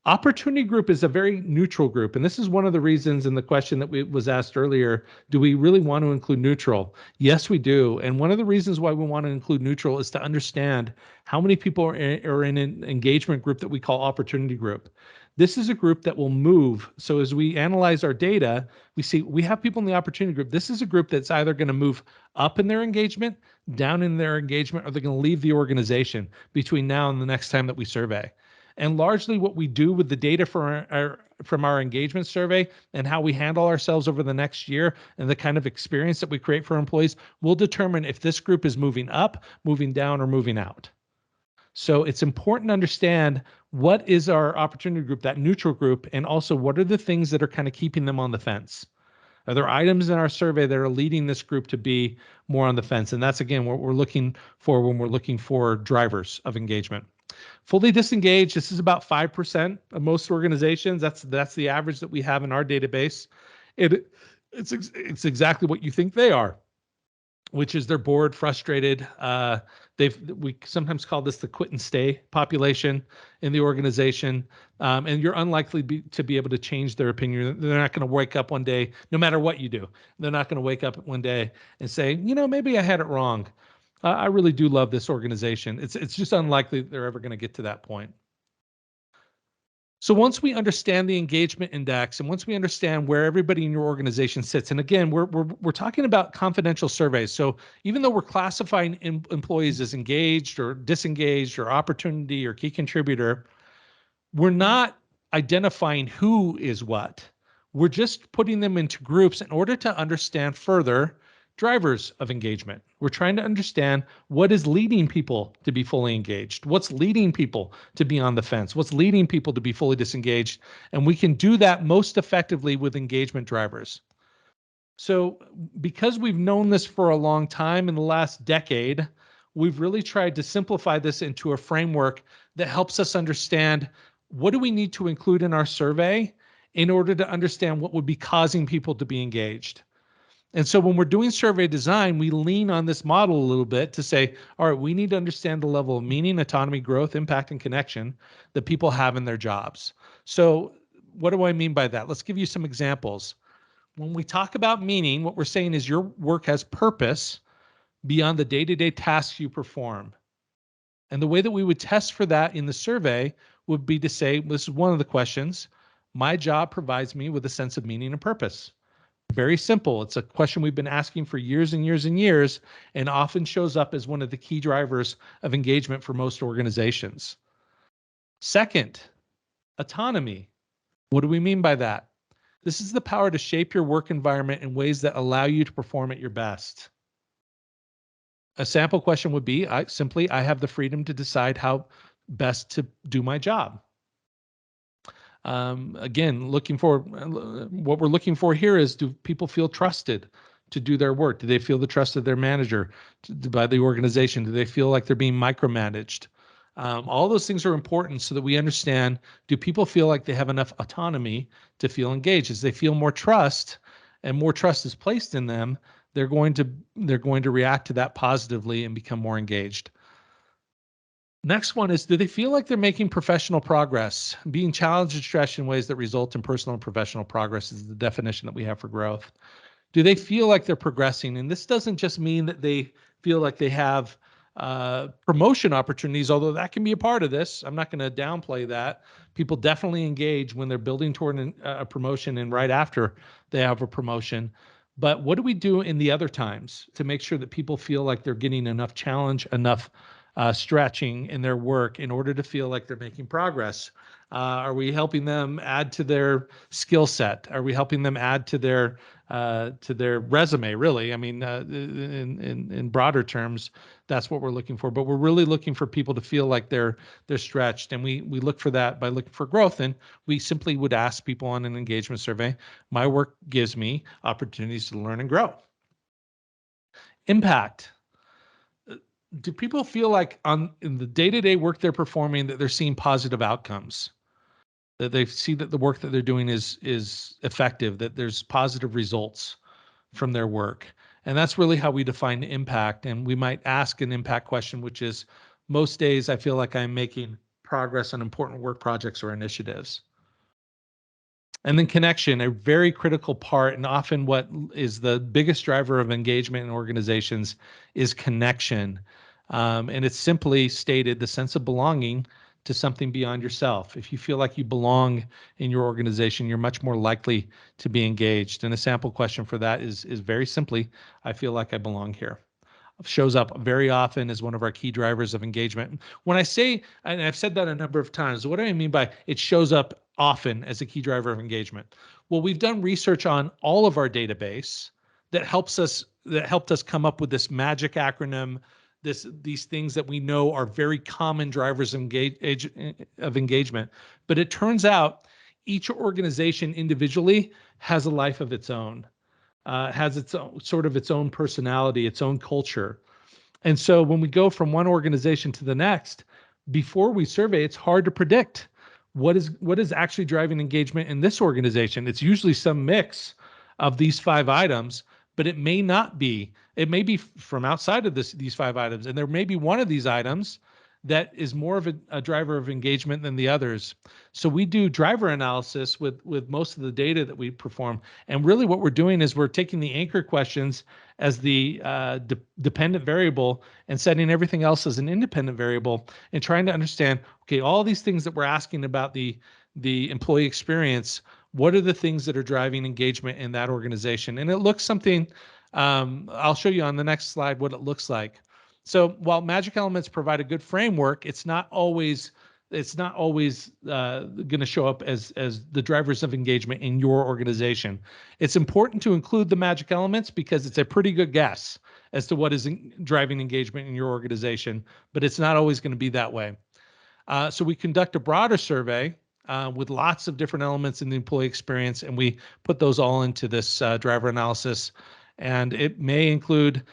Opportunity group is a very neutral group. And this is one of the reasons in the question that was asked earlier, do we really want to include neutral? Yes, we do. And one of the reasons why we want to include neutral is to understand how many people are in an engagement group that we call opportunity group. This is a group that will move. So as we analyze our data, we see we have people in the opportunity group. This is a group that's either going to move up in their engagement, down in their engagement, or they're going to leave the organization between now and the next time that we survey. And largely what we do with the data from our engagement survey and how we handle ourselves over the next year and the kind of experience that we create for employees will determine if this group is moving up, moving down, or moving out. So it's important to understand what is our opportunity group, that neutral group, and also what are the things that are kind of keeping them on the fence. Are there items in our survey that are leading this group to be more on the fence? And that's, again, what we're looking for when we're looking for drivers of engagement. Fully disengaged, this is about 5% of most organizations. That's the average that we have in our database. It's exactly what you think they are, which is they're bored, frustrated. We sometimes call this the quit and stay population in the organization. And you're unlikely to be able to change their opinion. They're not going to wake up one day, no matter what you do. They're not going to wake up one day and say, maybe I had it wrong. I really do love this organization. It's just unlikely that they're ever going to get to that point. So once we understand the engagement index and once we understand where everybody in your organization sits, and again, we're talking about confidential surveys. So even though we're classifying employees as engaged or disengaged or opportunity or key contributor, we're not identifying who is what. We're just putting them into groups in order to understand further drivers of engagement. We're trying to understand what is leading people to be fully engaged, what's leading people to be on the fence, what's leading people to be fully disengaged, and we can do that most effectively with engagement drivers. So because we've known this for a long time, in the last decade, we've really tried to simplify this into a framework that helps us understand what do we need to include in our survey in order to understand what would be causing people to be engaged. And so when we're doing survey design, we lean on this model a little bit to say, all right, we need to understand the level of meaning, autonomy, growth, impact, and connection that people have in their jobs. So what do I mean by that? Let's give you some examples. When we talk about meaning, what we're saying is your work has purpose beyond the day-to-day tasks you perform. And the way that we would test for that in the survey would be to say, this is one of the questions, my job provides me with a sense of meaning and purpose. Very simple. It's a question we've been asking for years and years and years, and often shows up as one of the key drivers of engagement for most organizations. Second, autonomy. What do we mean by that? This is the power to shape your work environment in ways that allow you to perform at your best. A sample question would be, I have the freedom to decide how best to do my job. Again, what we're looking for here is, do people feel trusted to do their work? Do they feel the trust of their manager by the organization? Do they feel like they're being micromanaged? All those things are important so that we understand, do people feel like they have enough autonomy to feel engaged? As they feel more trust and more trust is placed in them, they're going to react to that positively and become more engaged. Next one is, do they feel like they're making professional progress? Being challenged and stretched in ways that result in personal and professional progress is the definition that we have for growth. Do they feel like they're progressing? And this doesn't just mean that they feel like they have promotion opportunities, although that can be a part of this. I'm not going to downplay that. People definitely engage when they're building toward a promotion and right after they have a promotion. But what do we do in the other times to make sure that people feel like they're getting enough challenge, enough stretching in their work in order to feel like they're making progress? Are we helping them add to their skill set? Are we helping them add to their resume? Really, I mean, in broader terms, that's what we're looking for. But we're really looking for people to feel like they're stretched, and we look for that by looking for growth. And we simply would ask people on an engagement survey, my work gives me opportunities to learn and grow. Impact. Do people feel like in the day-to-day work they're performing that they're seeing positive outcomes? That they see that the work that they're doing is effective, that there's positive results from their work? And that's really how we define impact. And we might ask an impact question, which is, most days I feel like I'm making progress on important work projects or initiatives. And then connection, a very critical part, and often what is the biggest driver of engagement in organizations is connection. And it's simply stated the sense of belonging to something beyond yourself. If you feel like you belong in your organization, you're much more likely to be engaged. And a sample question for that is very simply, I feel like I belong here. Shows up very often as one of our key drivers of engagement. When I say, and I've said that a number of times, what do I mean by it shows up often as a key driver of engagement? Well, we've done research on all of our database that helped us come up with this magic acronym, these things that we know are very common drivers of engagement. But it turns out each organization individually has a life of its own. Has its own its own personality, its own culture. And so when we go from one organization to the next, before we survey, it's hard to predict what is actually driving engagement in this organization. It's usually some mix of these 5 items, but it may not be. It may be from outside of these 5 items, and there may be one of these items that is more of a driver of engagement than the others. So we do driver analysis with most of the data that we perform. And really what we're doing is we're taking the anchor questions as the dependent variable and setting everything else as an independent variable and trying to understand, okay, all these things that we're asking about the employee experience, what are the things that are driving engagement in that organization? And it looks something, I'll show you on the next slide what it looks like. So while magic elements provide a good framework, it's not always going to show up as the drivers of engagement in your organization. It's important to include the magic elements because it's a pretty good guess as to what is driving engagement in your organization, but it's not always going to be that way. So we conduct a broader survey with lots of different elements in the employee experience, and we put those all into this driver analysis. And it may include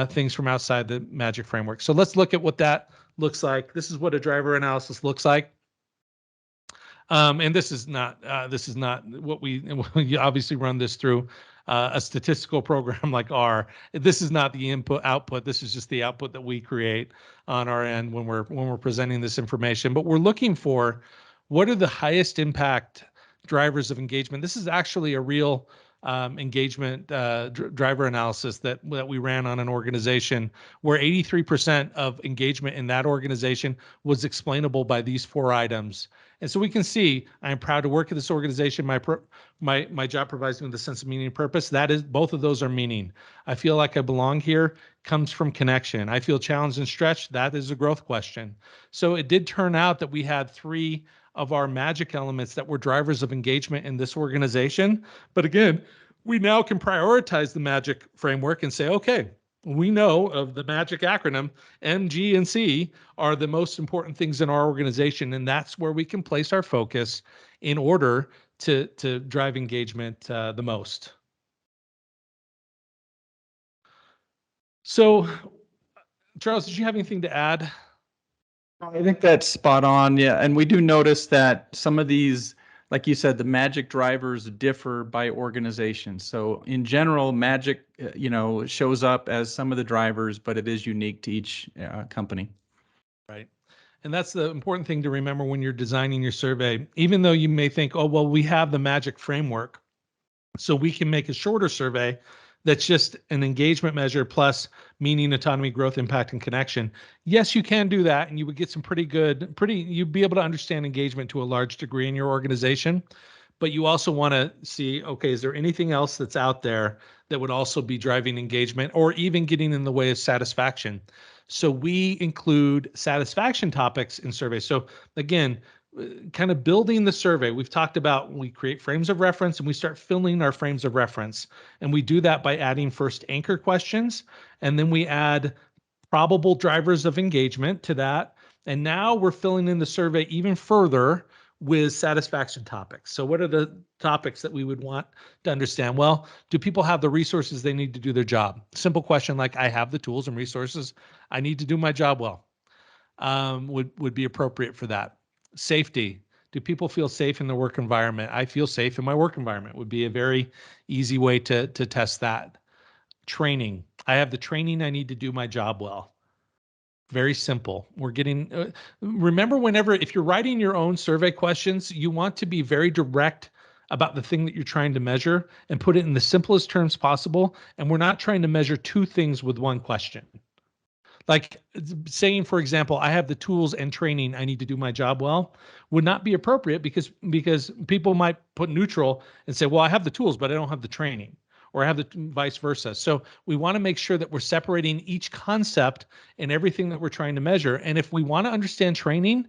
things from outside the magic framework. So let's look at what that looks like. This is what a driver analysis looks like. And this is not what we obviously run this through a statistical program like R. This is not the input output. This is just the output that we create on our end when we're presenting this information. But we're looking for what are the highest impact drivers of engagement. This is actually a real engagement driver analysis that we ran on an organization where 83% of engagement in that organization was explainable by these 4 items. And so we can see, I'm proud to work at this organization. My job provides me with a sense of meaning and purpose. That is, both of those are meaning. I feel like I belong here comes from connection. I feel challenged and stretched. That is a growth question. So it did turn out that we had 3 of our magic elements that were drivers of engagement in this organization. But again, we now can prioritize the magic framework and say, okay, we know of the magic acronym, M, G, and C are the most important things in our organization, and that's where we can place our focus in order to drive engagement the most. So, Charles, did you have anything to add? I think that's spot on. Yeah. And we do notice that some of these, like you said, the magic drivers differ by organization. So in general, magic, shows up as some of the drivers, but it is unique to each company. Right. And that's the important thing to remember when you're designing your survey. Even though you may think, oh, well, we have the magic framework, so we can make a shorter survey that's just an engagement measure plus meaning, autonomy, growth, impact, and connection. Yes, you can do that, and you would get some you'd be able to understand engagement to a large degree in your organization. But you also want to see, okay, is there anything else that's out there that would also be driving engagement or even getting in the way of satisfaction? So we include satisfaction topics in surveys. So again, kind of building the survey, we've talked about we create frames of reference and we start filling our frames of reference. And we do that by adding first anchor questions, and then we add probable drivers of engagement to that. And now we're filling in the survey even further with satisfaction topics. So what are the topics that we would want to understand? Well, do people have the resources they need to do their job? Simple question like, I have the tools and resources I need to do my job well, would be appropriate for that. Safety. Do people feel safe in their work environment? I feel safe in my work environment would be a very easy way to test that. Training. I have the training I need to do my job well. Very simple. We're getting, remember if you're writing your own survey questions, you want to be very direct about the thing that you're trying to measure and put it in the simplest terms possible. And we're not trying to measure 2 things with one question. Like saying, for example, I have the tools and training I need to do my job well would not be appropriate because people might put neutral and say, well, I have the tools, but I don't have the training, or I have the vice versa. So we want to make sure that we're separating each concept and everything that we're trying to measure. And if we want to understand training,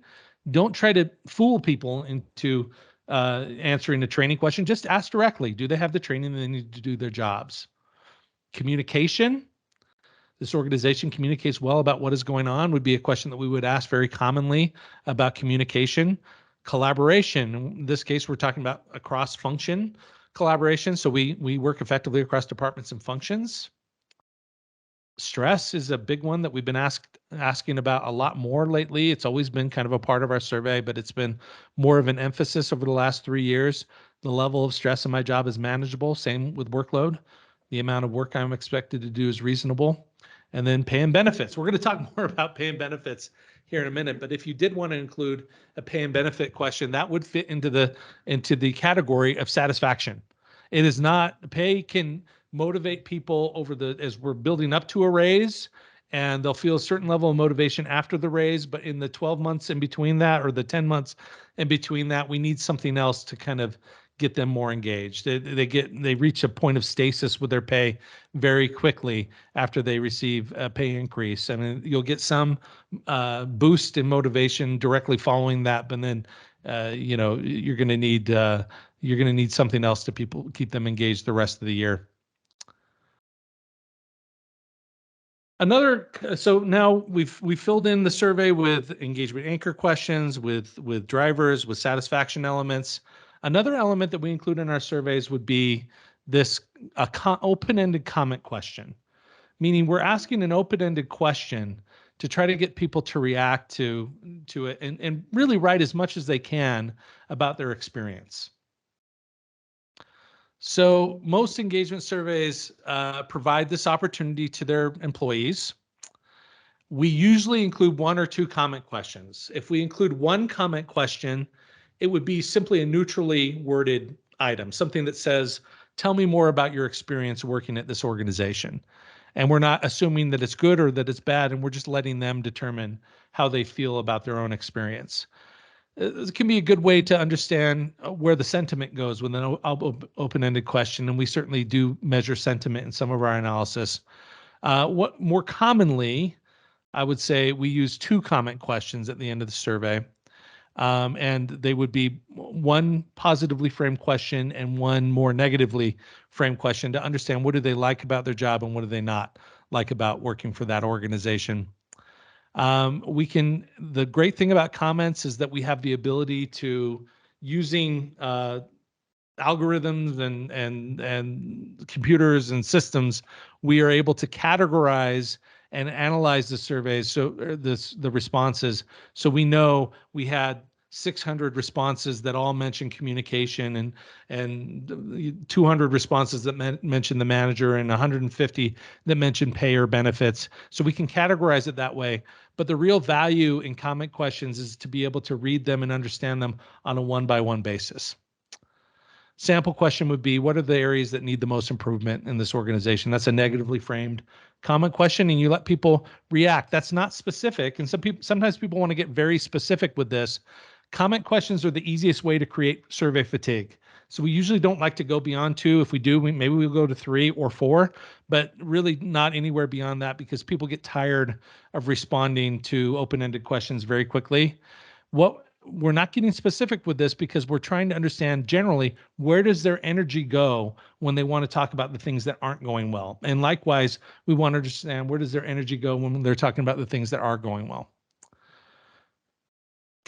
don't try to fool people into answering a training question. Just ask directly, do they have the training they need to do their jobs? Communication. This organization communicates well about what is going on would be a question that we would ask very commonly about communication. Collaboration. In this case, we're talking about a cross-function collaboration. So we work effectively across departments and functions. Stress is a big one that we've been asking about a lot more lately. It's always been kind of a part of our survey, but it's been more of an emphasis over the last 3 years. The level of stress in my job is manageable. Same with workload. The amount of work I'm expected to do is reasonable. And then pay and benefits. We're going to talk more about pay and benefits here in a minute, but if you did want to include a pay and benefit question, that would fit into the category of satisfaction. It is not, pay can motivate people as we're building up to a raise, and they'll feel a certain level of motivation after the raise, but in the 12 months in between that, or the 10 months in between that, we need something else to kind of get them more engaged. They reach a point of stasis with their pay very quickly after they receive a pay increase. I mean, you'll get some boost in motivation directly following that, but then you're going to need something else to keep them engaged the rest of the year. So now we've filled in the survey with engagement anchor questions, with drivers, with satisfaction elements. Another element that we include in our surveys would be this open-ended comment question, meaning we're asking an open-ended question to try to get people to react to it and really write as much as they can about their experience. So most engagement surveys provide this opportunity to their employees. We usually include 1 or 2 comment questions. If we include 1 comment question, it would be simply a neutrally worded item, something that says, tell me more about your experience working at this organization. And we're not assuming that it's good or that it's bad, and we're just letting them determine how they feel about their own experience. It can be a good way to understand where the sentiment goes with an open-ended question, and we certainly do measure sentiment in some of our analysis. What more commonly, I would say we use 2 comment questions at the end of the survey, and they would be 1 positively framed question and 1 more negatively framed question to understand what do they like about their job and what do they not like about working for that organization. The great thing about comments is that we have the ability to, using algorithms and computers and systems, we are able to categorize and analyze the surveys, so the responses. So we know we had 600 responses that all mention communication, and 200 responses that mention the manager, and 150 that mention pay or benefits. So we can categorize it that way. But the real value in comment questions is to be able to read them and understand them on a one-by-one basis. Sample question would be, what are the areas that need the most improvement in this organization? That's a negatively framed comment question, and you let people react. That's not specific, and sometimes people want to get very specific with this. Comment questions are the easiest way to create survey fatigue. So we usually don't like to go beyond 2. If we do, maybe we'll go to 3 or 4, but really not anywhere beyond that, because people get tired of responding to open-ended questions very quickly. We're not getting specific with this because we're trying to understand generally, where does their energy go when they want to talk about the things that aren't going well? And likewise, we want to understand, where does their energy go when they're talking about the things that are going well?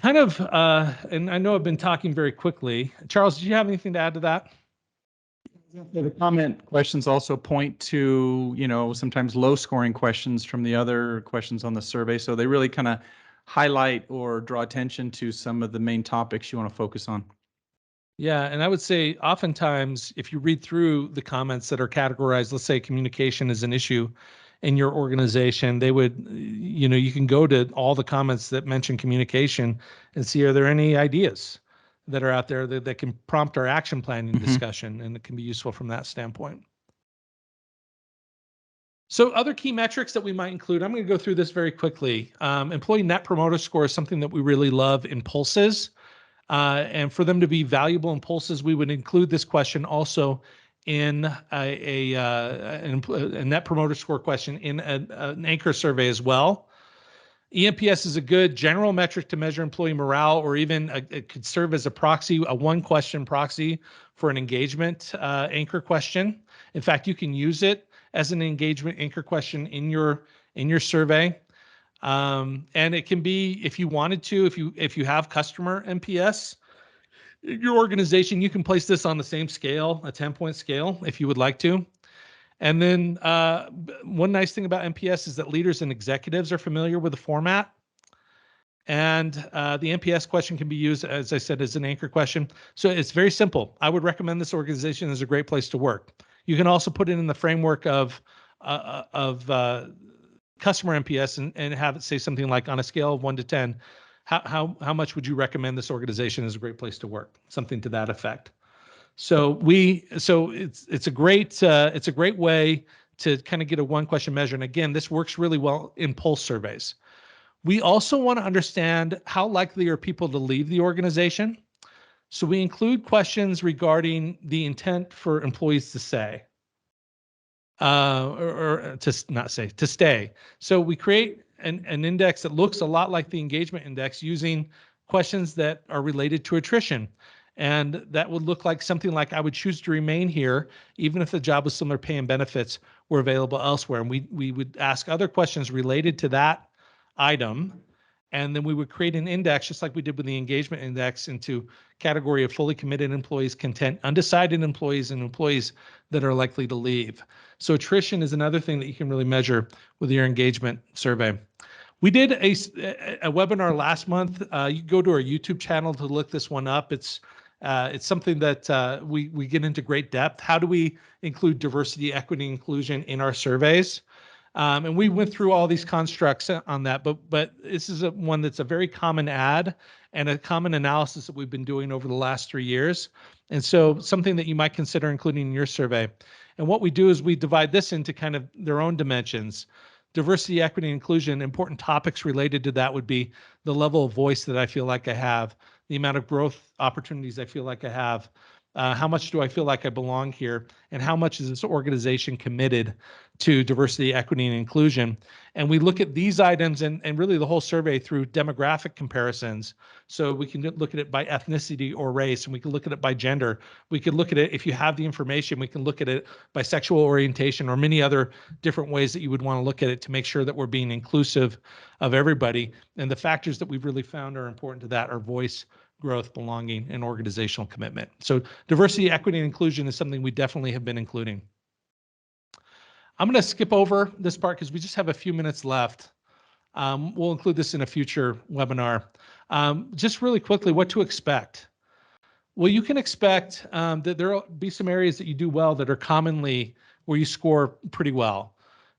And I know I've been talking very quickly. Charles, did you have anything to add to that? The comment questions also point to, sometimes low scoring questions from the other questions on the survey. So they really kind of highlight or draw attention to some of the main topics you want to focus on. Yeah, and I would say oftentimes if you read through the comments that are categorized, let's say communication is an issue in your organization, they would, you can go to all the comments that mention communication and see, are there any ideas that are out there that can prompt our action planning discussion, and it can be useful from that standpoint. So other key metrics that we might include, I'm going to go through this very quickly. Employee Net Promoter Score is something that we really love in pulses. And for them to be valuable in pulses, we would include this question also in a Net Promoter Score question in an anchor survey as well. ENPS is a good general metric to measure employee morale, or even it could serve as a proxy, a one-question proxy for an engagement anchor question. In fact, you can use it as an engagement anchor question in your survey. And it can be, if you wanted to, if you have customer NPS, your organization, you can place this on the same scale, a 10-point scale, if you would like to. And then one nice thing about NPS is that leaders and executives are familiar with the format. And the NPS question can be used, as I said, as an anchor question. So it's very simple. I would recommend this organization as a great place to work. You can also put it in the framework of customer NPS and have it say something like, on a scale of 1 to 10, how much would you recommend this organization as a great place to work? Something to that effect. So it's a great way to kind of get a one question measure. And again, this works really well in pulse surveys. We also want to understand how likely are people to leave the organization. So we include questions regarding the intent for employees to say, or to not say, to stay. So we create an index that looks a lot like the engagement index using questions that are related to attrition. And that would look like something like, I would choose to remain here, even if the job with similar pay and benefits were available elsewhere. And we would ask other questions related to that item. And then we would create an index, just like we did with the engagement index, into category of fully committed employees, content, undecided employees, and employees that are likely to leave. So attrition is another thing that you can really measure with your engagement survey. We did a webinar last month. You go to our YouTube channel to look this one up. It's something that we get into great depth. How do we include diversity, equity, inclusion in our surveys? And we went through all these constructs on that, but this is one that's a very common ad and a common analysis that we've been doing over the last 3 years. And so something that you might consider including in your survey. And what we do is we divide this into kind of their own dimensions. Diversity, equity, and inclusion, important topics related to that would be the level of voice that I feel like I have, the amount of growth opportunities I feel like I have, how much do I feel like I belong here, and how much is this organization committed to diversity, equity, and inclusion. And we look at these items and really the whole survey through demographic comparisons. So we can look at it by ethnicity or race, and we can look at it by gender. We could look at it, if you have the information, we can look at it by sexual orientation or many other different ways that you would want to look at it to make sure that we're being inclusive of everybody. And the factors that we've really found are important to that are voice, growth, belonging, and organizational commitment. So diversity, equity, and inclusion is something we definitely have been including. I'm going to skip over this part because we just have a few minutes left. We'll include this in a future webinar. Just really quickly, what to expect. Well, you can expect that there will be some areas that you do well that are commonly where you score pretty well.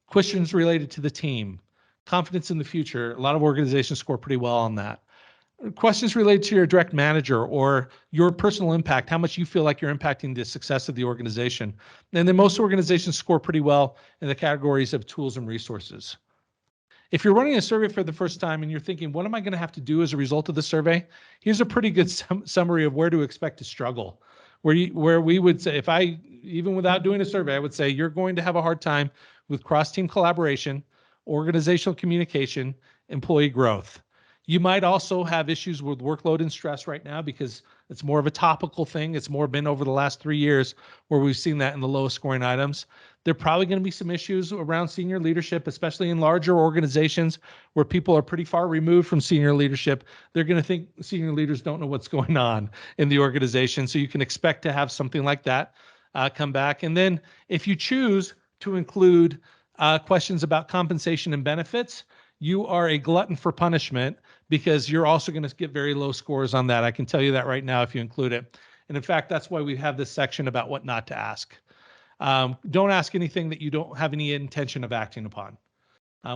Questions related to the team, confidence in the future. A lot of organizations score pretty well on that. Questions related to your direct manager or your personal impact, how much you feel like you're impacting the success of the organization. And then most organizations score pretty well in the categories of tools and resources. If you're running a survey for the first time and you're thinking, what am I going to have to do as a result of the survey? Here's a pretty good summary of where to expect to struggle. Where we would say, even without doing a survey, I would say you're going to have a hard time with cross-team collaboration, organizational communication, employee growth. You might also have issues with workload and stress right now because it's more of a topical thing. It's more been over the last 3 years where we've seen that in the lowest scoring items. There are probably going to be some issues around senior leadership, especially in larger organizations where people are pretty far removed from senior leadership. They're going to think senior leaders don't know what's going on in the organization. So you can expect to have something like that come back. And then if you choose to include questions about compensation and benefits, you are a glutton for punishment because you're also going to get very low scores on that. I can tell you that right now if you include it. And in fact, that's why we have this section about what not to ask. Don't ask anything that you don't have any intention of acting upon.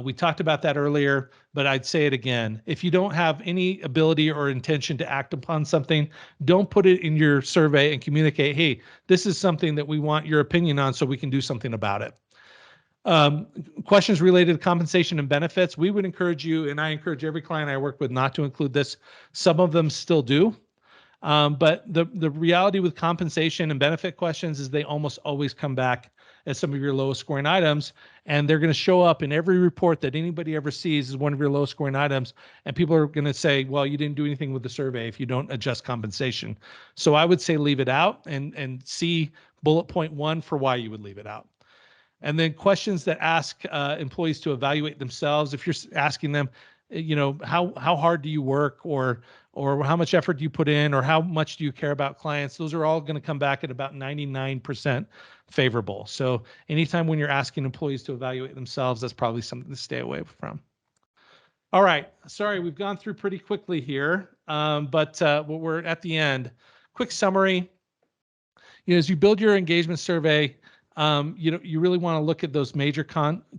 We talked about that earlier, but I'd say it again. If you don't have any ability or intention to act upon something, don't put it in your survey and communicate, hey, this is something that we want your opinion on so we can do something about it. Questions related to compensation and benefits. We would encourage you, and I encourage every client I work with not to include this. Some of them still do. But the reality with compensation and benefit questions is they almost always come back as some of your lowest scoring items, and they're going to show up in every report that anybody ever sees as one of your lowest scoring items. And people are going to say, well, you didn't do anything with the survey if you don't adjust compensation. So I would say leave it out and see bullet point 1 for why you would leave it out. And then questions that ask employees to evaluate themselves. If you're asking them, how hard do you work, or how much effort do you put in, or how much do you care about clients, those are all going to come back at about 99% favorable. So anytime when you're asking employees to evaluate themselves, that's probably something to stay away from. All right, sorry, we've gone through pretty quickly here, but we're at the end. Quick summary. As you build your engagement survey, you really want to look at those major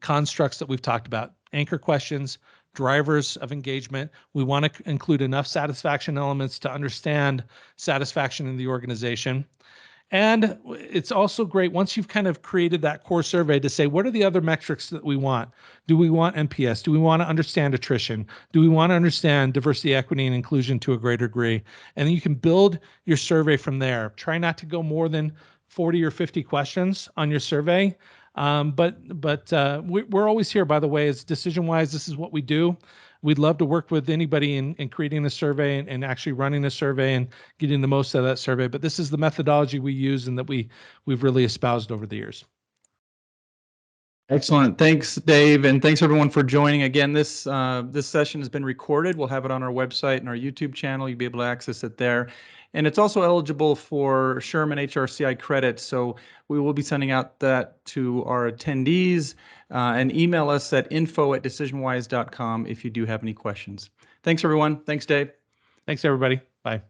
constructs that we've talked about. Anchor questions, drivers of engagement. We want to include enough satisfaction elements to understand satisfaction in the organization. And it's also great once you've kind of created that core survey to say, what are the other metrics that we want? Do we want NPS? Do we want to understand attrition? Do we want to understand diversity, equity, and inclusion to a greater degree? And then you can build your survey from there. Try not to go more than 40 or 50 questions on your survey. But we're always here, by the way, as DecisionWise. This is what we do. We'd love to work with anybody in creating a survey and actually running a survey and getting the most out of that survey. But this is the methodology we use and that we've really espoused over the years. Excellent. Thanks, Dave. And thanks everyone for joining. Again, this session has been recorded. We'll have it on our website and our YouTube channel. You'll be able to access it there. And it's also eligible for Sherman HRCI credits. So we will be sending out that to our attendees, and email us at info@decisionwise.com if you do have any questions. Thanks, everyone. Thanks, Dave. Thanks, everybody. Bye.